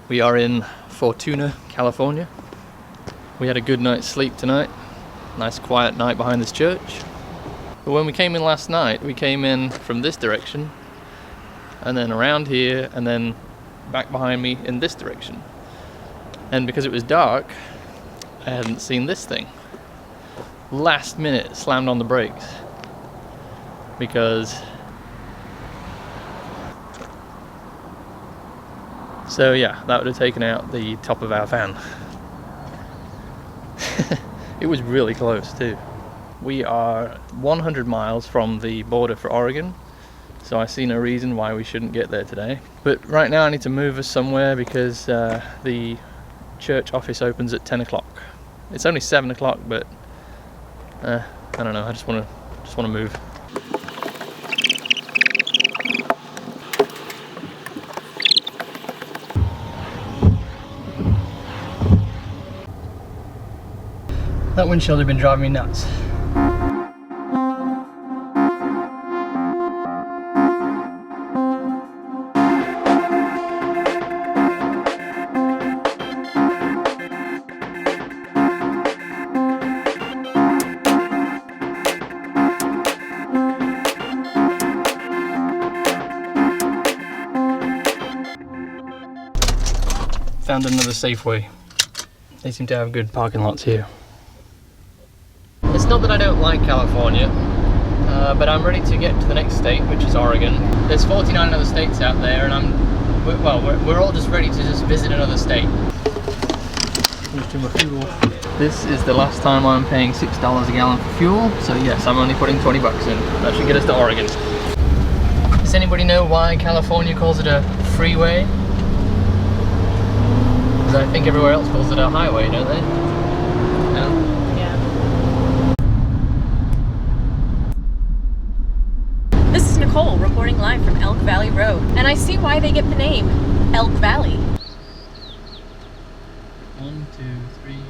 We are in Fortuna, California. We had a good night's sleep tonight. Nice quiet night behind this church. But when we came in last night, we came in from this direction, and then around here, and then back behind me in this direction. And because it was dark, I hadn't seen this thing. Last minute, slammed on the brakes. Because... So yeah, that would have taken out the top of our van. It was really close too. We are 100 miles from the border for Oregon, so I see no reason why we shouldn't get there today. But right now I need to move us somewhere because the church office opens at 10 o'clock. It's only 7 o'clock, but I don't know, I just want to move. That windshield had been driving me nuts. Found another Safeway. They seem to have good parking lots here. It's not that I don't like California, but I'm ready to get to the next state, which is Oregon. There's 49 other states out there, and we're all just ready to just visit another state. This is the last time I'm paying $6 a gallon for fuel, so yes, I'm only putting 20 bucks in. That should get us to Oregon. Does anybody know why California calls it a freeway? Because I think everywhere else calls it a highway, don't they? No? This is Nicole reporting live from Elk Valley Road, and I see why they get the name Elk Valley. 1, 2, 3, 4,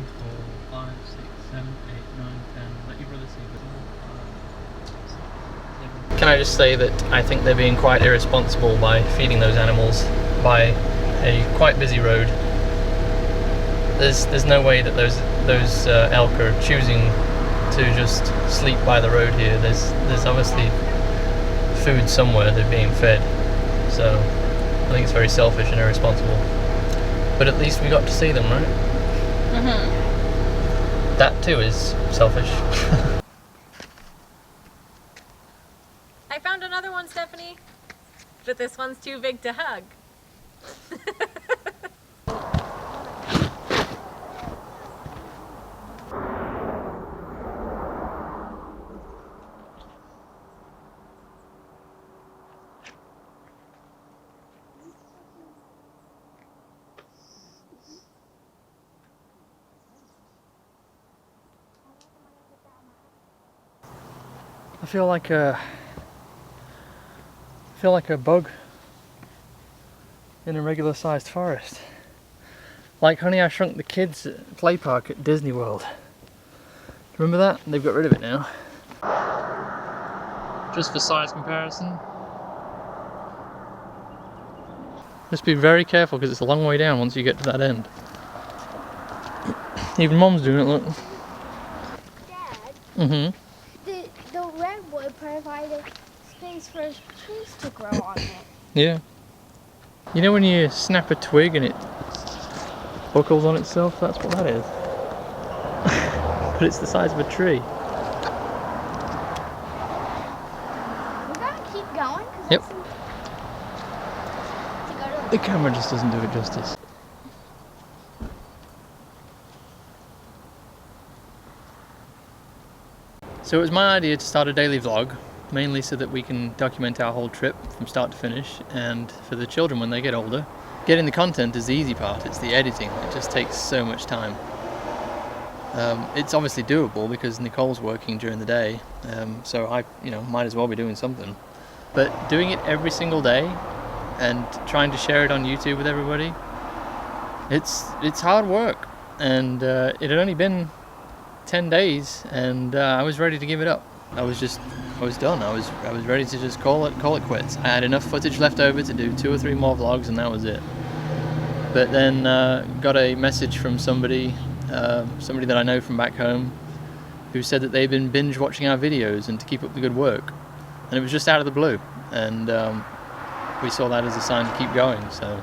5, 6, 7, 8, 9, 10. Let your brother see. 4, 5, 6, 7. Can I just say that I think they're being quite irresponsible by feeding those animals by a quite busy road. There's no way that those elk are choosing to just sleep by the road here. There's obviously food somewhere they're being fed, so I think it's very selfish and irresponsible, but at least we got to see them, right? Mm-hmm. That too is selfish. I found another one, Stephanie, but this one's too big to hug. I feel like a bug in a regular sized forest. Like Honey, I Shrunk the Kids play park at Disney World. Remember that? They've got rid of it now. Just for size comparison. Just be very careful because it's a long way down once you get to that end. Even Mom's doing it, look. Dad? Mm-hmm. The redwood provided space for trees to grow on it. Yeah. You know when you snap a twig and it buckles on itself? That's what that is. But it's the size of a tree. We're gonna keep going? Yep. The camera just doesn't do it justice. So it was my idea to start a daily vlog, mainly so that we can document our whole trip from start to finish, and for the children when they get older. Getting the content is the easy part, it's the editing, it just takes so much time. It's obviously doable because Nicole's working during the day, so I might as well be doing something. But doing it every single day and trying to share it on YouTube with everybody, it's hard work, and it had only been 10 days and I was ready to give it up. I was done. I was ready to just call it quits. I had enough footage left over to do 2 or 3 more vlogs and that was it. but then got a message from somebody that I know from back home, who said that they've been binge watching our videos and to keep up the good work. And it was just out of the blue, and we saw that as a sign to keep going. So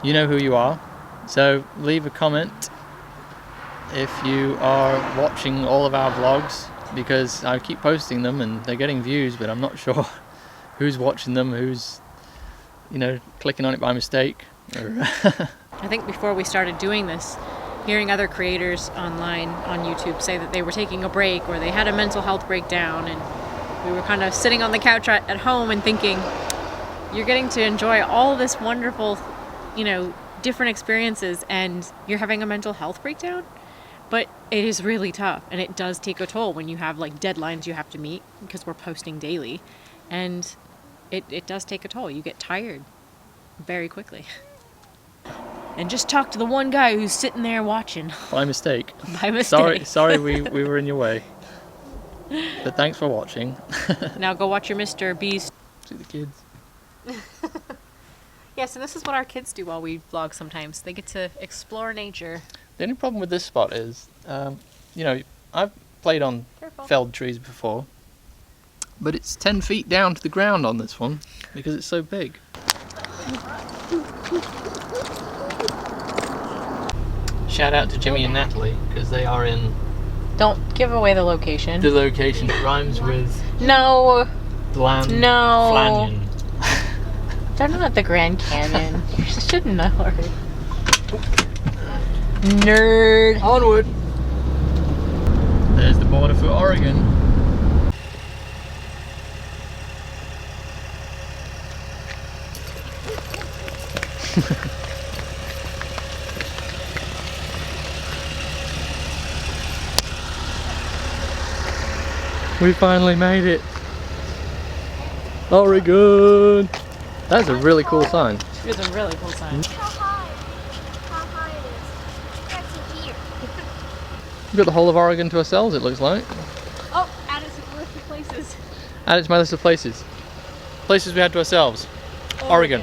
you know who you are. So leave a comment if you are watching all of our vlogs, because I keep posting them and they're getting views, but I'm not sure who's watching them, who's, you know, clicking on it by mistake. I think before we started doing this, hearing other creators online on YouTube say that they were taking a break or they had a mental health breakdown, and we were kind of sitting on the couch at home and thinking, you're getting to enjoy all this wonderful, you know, different experiences, and you're having a mental health breakdown? But it is really tough, and it does take a toll when you have like deadlines you have to meet, because we're posting daily, and it does take a toll. You get tired very quickly. And just talk to the one guy who's sitting there watching. By mistake. By mistake. Sorry we were in your way. But thanks for watching. Now go watch your Mr. Beast. See the kids. Yes, and this is what our kids do while we vlog sometimes. They get to explore nature. The only problem with this spot is, you know, I've played on felled trees before, but it's 10 feet down to the ground on this one because it's so big. Shout out to Jimmy and Natalie, because they are in... Don't give away the location. The location rhymes with... No. Flannion. They're not at the Grand Canyon. You should know. Nerd. Onward. There's the border for Oregon. We finally made it. Oregon. That's a really cool sign. It's a really cool sign. How high it is. That's to here. We've got the whole of Oregon to ourselves, it looks like. Oh, add it to the list of places. Add it to my list of places. Places we had to ourselves. Oregon.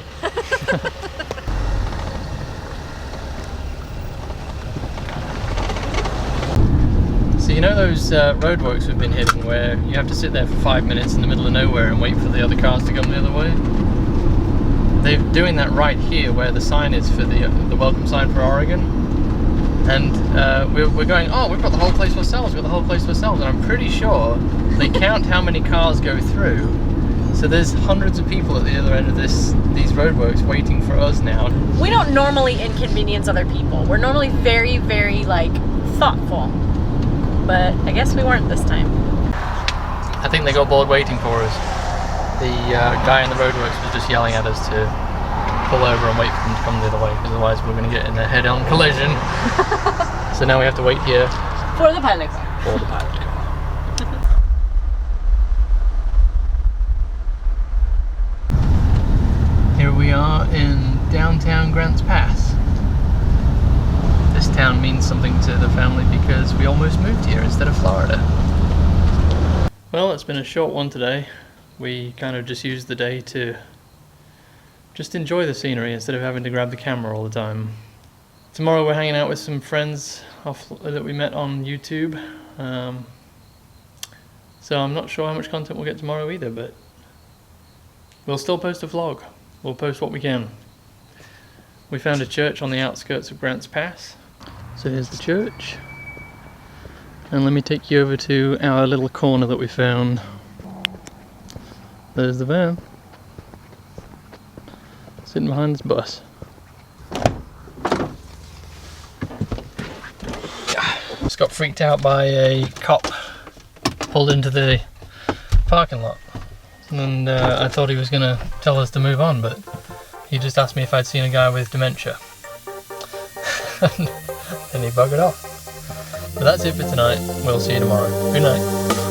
So you know those roadworks we've been hitting where you have to sit there for 5 minutes in the middle of nowhere and wait for the other cars to come the other way? They're doing that right here where the sign is for the welcome sign for Oregon. And we're going, oh, we've got the whole place to ourselves, we've got the whole place to ourselves. And I'm pretty sure they count how many cars go through. So there's hundreds of people at the other end of these roadworks waiting for us now. We don't normally inconvenience other people. We're normally very, very, like, thoughtful. But I guess we weren't this time. I think they got bored waiting for us. The guy in the roadworks was just yelling at us to pull over and wait for them to come the other way, because otherwise we're going to get in a head-on collision. So now we have to wait here for the pilot car. For the pilot car. Here we are in downtown Grants Pass. This town means something to the family because we almost moved here instead of Florida. Well, it's been a short one today. We kind of just used the day to just enjoy the scenery instead of having to grab the camera all the time. Tomorrow we're hanging out with some friends that we met on YouTube. So I'm not sure how much content we'll get tomorrow either, but we'll still post a vlog. We'll post what we can. We found a church on the outskirts of Grants Pass. So here's the church. And let me take you over to our little corner that we found. There's the van. Sitting behind this bus. Just got freaked out by a cop. Pulled into the parking lot. And I thought he was going to tell us to move on, but he just asked me if I'd seen a guy with dementia. And he buggered off. But that's it for tonight. We'll see you tomorrow. Good night.